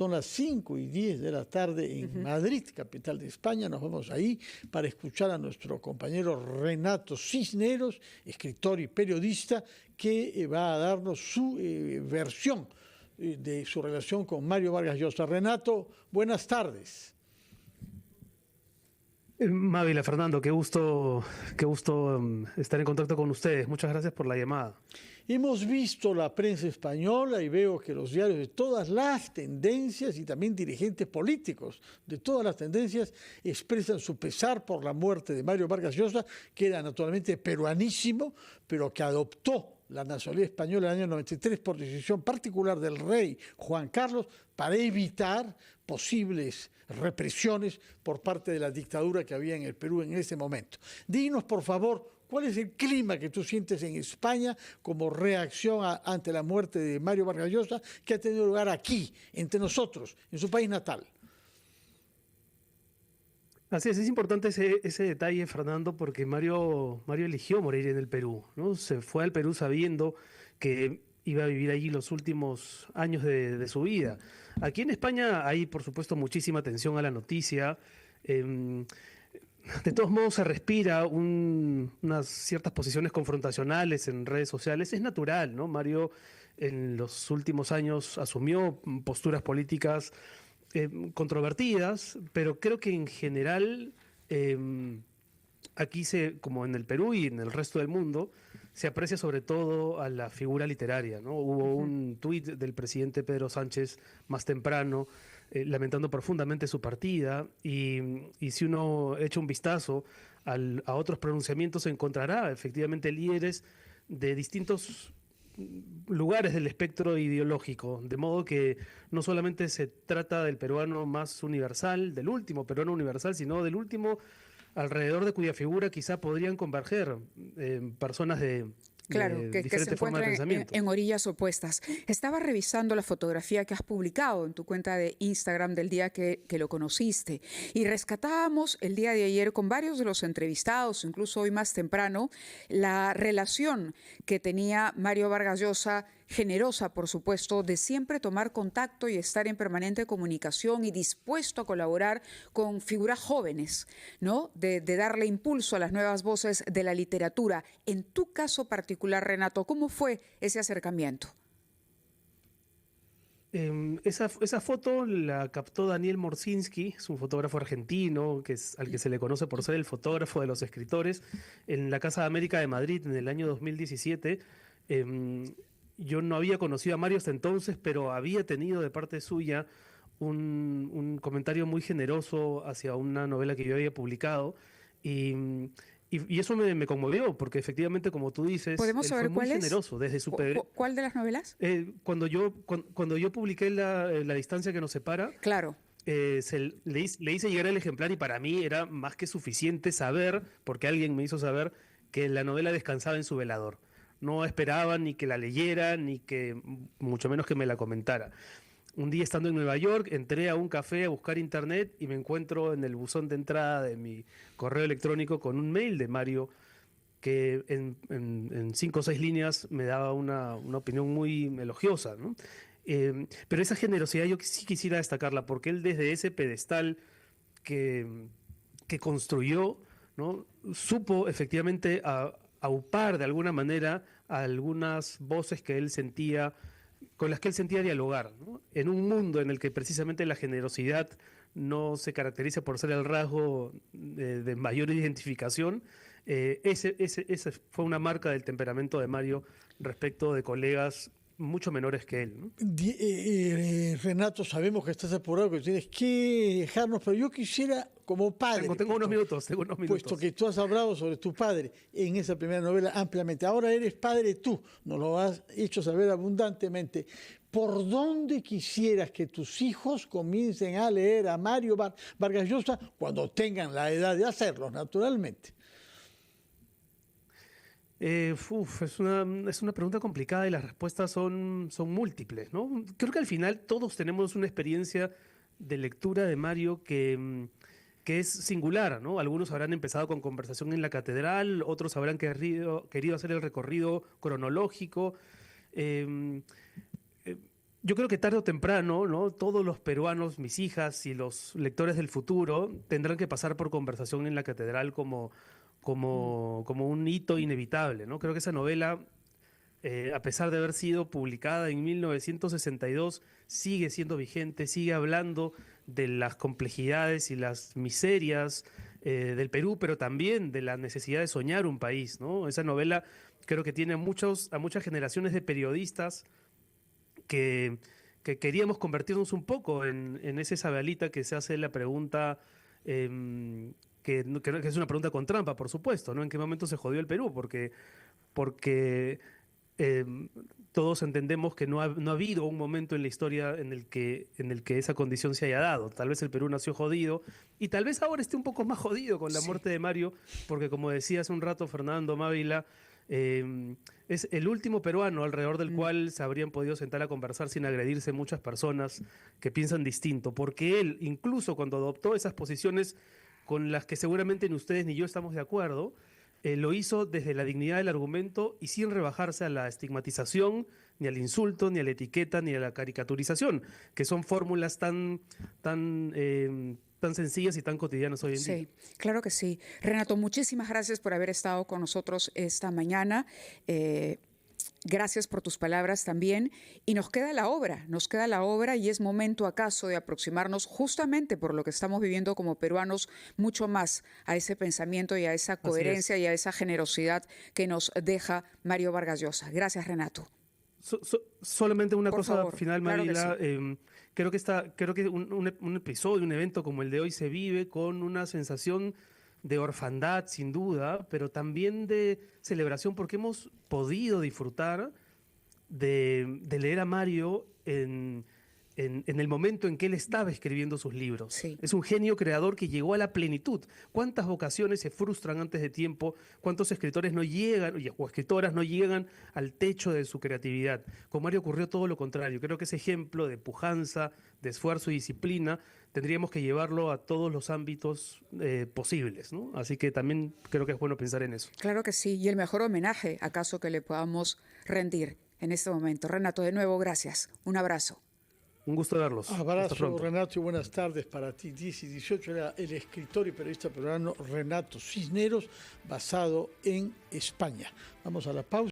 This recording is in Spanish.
Son las 5:10 de la tarde en Madrid, capital de España. Nos vamos ahí para escuchar a nuestro compañero Renato Cisneros, escritor y periodista, que va a darnos su versión de su relación con Mario Vargas Llosa. Renato, buenas tardes. Mávila, Fernando, qué gusto estar en contacto con ustedes. Muchas gracias por la llamada. Hemos visto la prensa española y veo que los diarios de todas las tendencias y también dirigentes políticos de todas las tendencias expresan su pesar por la muerte de Mario Vargas Llosa, que era naturalmente peruanísimo, pero que adoptó la nacionalidad española en el año 93 por decisión particular del rey Juan Carlos para evitar posibles represiones por parte de la dictadura que había en el Perú en ese momento. Dinos, por favor, ¿cuál es el clima que tú sientes en España como reacción ante la muerte de Mario Vargas Llosa, que ha tenido lugar aquí, entre nosotros, en su país natal? Así es importante ese detalle, Fernando, porque Mario eligió morir en el Perú, ¿no? Se fue al Perú sabiendo que iba a vivir allí los últimos años de su vida. Aquí en España hay, por supuesto, muchísima atención a la noticia. De todos modos, se respira unas ciertas posiciones confrontacionales en redes sociales. Es natural, ¿no? Mario en los últimos años asumió posturas políticas controvertidas, pero creo que en general aquí como en el Perú y en el resto del mundo, se aprecia sobre todo a la figura literaria, ¿no? Hubo un tuit del presidente Pedro Sánchez más temprano lamentando profundamente su partida y si uno echa un vistazo a otros pronunciamientos encontrará efectivamente líderes de distintos lugares del espectro ideológico, de modo que no solamente se trata del peruano más universal, del último peruano universal, sino del último alrededor de cuya figura quizá podrían converger personas de Claro, que se diferentes formas de encuentran pensamiento. en orillas opuestas. Estaba revisando la fotografía que has publicado en tu cuenta de Instagram del día que lo conociste y rescatábamos el día de ayer con varios de los entrevistados, incluso hoy más temprano, la relación que tenía Mario Vargas Llosa, generosa, por supuesto, de siempre tomar contacto y estar en permanente comunicación y dispuesto a colaborar con figuras jóvenes, ¿no? De darle impulso a las nuevas voces de la literatura. En tu caso particular, Renato, ¿cómo fue ese acercamiento? Esa foto la captó Daniel Morsinski, es un fotógrafo argentino al que se le conoce por ser el fotógrafo de los escritores, en la Casa de América de Madrid en el año 2017. Yo no había conocido a Mario hasta entonces, pero había tenido de parte suya un comentario muy generoso hacia una novela que yo había publicado y eso me conmovió, porque efectivamente, como tú dices, ¿Podemos él fue saber muy cuál es? generoso desde su... ¿Cuál de las novelas? Cuando yo publiqué la distancia que nos separa, Claro. le hice llegar el ejemplar y para mí era más que suficiente saber, porque alguien me hizo saber, que la novela descansaba en su velador. No esperaba ni que la leyera, ni que mucho menos que me la comentara. Un día estando en Nueva York, entré a un café a buscar internet y me encuentro en el buzón de entrada de mi correo electrónico con un mail de Mario que en 5 o 6 líneas me daba una opinión muy elogiosa, ¿no? Pero esa generosidad yo sí quisiera destacarla, porque él desde ese pedestal que construyó, ¿no? Supo efectivamente aupar de alguna manera a algunas voces que él sentía, con las que él sentía dialogar, ¿no? En un mundo en el que precisamente la generosidad no se caracteriza por ser el rasgo de mayor identificación, esa fue una marca del temperamento de Mario respecto de colegas mucho menores que él, ¿no? Renato, sabemos que estás apurado, que tienes que dejarnos, pero yo quisiera, como padre... Tengo unos minutos. Puesto que tú has hablado sobre tu padre en esa primera novela ampliamente, ahora eres padre tú, nos lo has hecho saber abundantemente. ¿Por dónde quisieras que tus hijos comiencen a leer a Mario Vargas Llosa cuando tengan la edad de hacerlo, naturalmente? Es una pregunta complicada y las respuestas son múltiples, ¿no? Creo que al final todos tenemos una experiencia de lectura de Mario que es singular, ¿no? Algunos habrán empezado con Conversación en la Catedral, otros habrán querido hacer el recorrido cronológico. Yo creo que tarde o temprano, ¿no? Todos los peruanos, mis hijas y los lectores del futuro tendrán que pasar por Conversación en la Catedral como un hito inevitable, ¿no? Creo que esa novela, a pesar de haber sido publicada en 1962, sigue siendo vigente, sigue hablando de las complejidades y las miserias del Perú, pero también de la necesidad de soñar un país, ¿no? Esa novela creo que tiene a muchas generaciones de periodistas que, que queríamos convertirnos un poco en ese Zabalita que se hace la pregunta, que es una pregunta con trampa, por supuesto, ¿no? ¿En qué momento se jodió el Perú? Porque eh, todos entendemos que no ha habido un momento en la historia en el que esa condición se haya dado. Tal vez el Perú nació jodido y tal vez ahora esté un poco más jodido con la muerte de Mario, porque como decía hace un rato Fernando Mávila, es el último peruano alrededor del cual se habrían podido sentar a conversar sin agredirse muchas personas que piensan distinto, porque él, incluso cuando adoptó esas posiciones con las que seguramente ni ustedes ni yo estamos de acuerdo, lo hizo desde la dignidad del argumento y sin rebajarse a la estigmatización, ni al insulto, ni a la etiqueta, ni a la caricaturización, que son fórmulas tan sencillas y tan cotidianas hoy en día. Sí, claro que sí. Renato, muchísimas gracias por haber estado con nosotros esta mañana. Gracias por tus palabras también. Y nos queda la obra y es momento acaso de aproximarnos justamente por lo que estamos viviendo como peruanos mucho más a ese pensamiento y a esa coherencia y a esa generosidad que nos deja Mario Vargas Llosa. Gracias, Renato. Solamente una Por cosa favor, final, claro que Marila. sí. Creo que un episodio, un evento como el de hoy se vive con una sensación de orfandad, sin duda, pero también de celebración, porque hemos podido disfrutar de leer a Mario en el momento en que él estaba escribiendo sus libros. Sí. Es un genio creador que llegó a la plenitud. ¿Cuántas vocaciones se frustran antes de tiempo? ¿Cuántos escritores no llegan, o escritoras no llegan al techo de su creatividad? Con Mario ocurrió todo lo contrario. Creo que ese ejemplo de pujanza, de esfuerzo y disciplina tendríamos que llevarlo a todos los ámbitos posibles, ¿no? Así que también creo que es bueno pensar en eso. Claro que sí. Y el mejor homenaje, acaso, que le podamos rendir en este momento. Renato, de nuevo, gracias. Un abrazo. Un gusto verlos. Hasta Abrazo, pronto. Renato, y buenas tardes para ti. 10 y 18 era el escritor y periodista peruano Renato Cisneros, basado en España. Vamos a la pausa.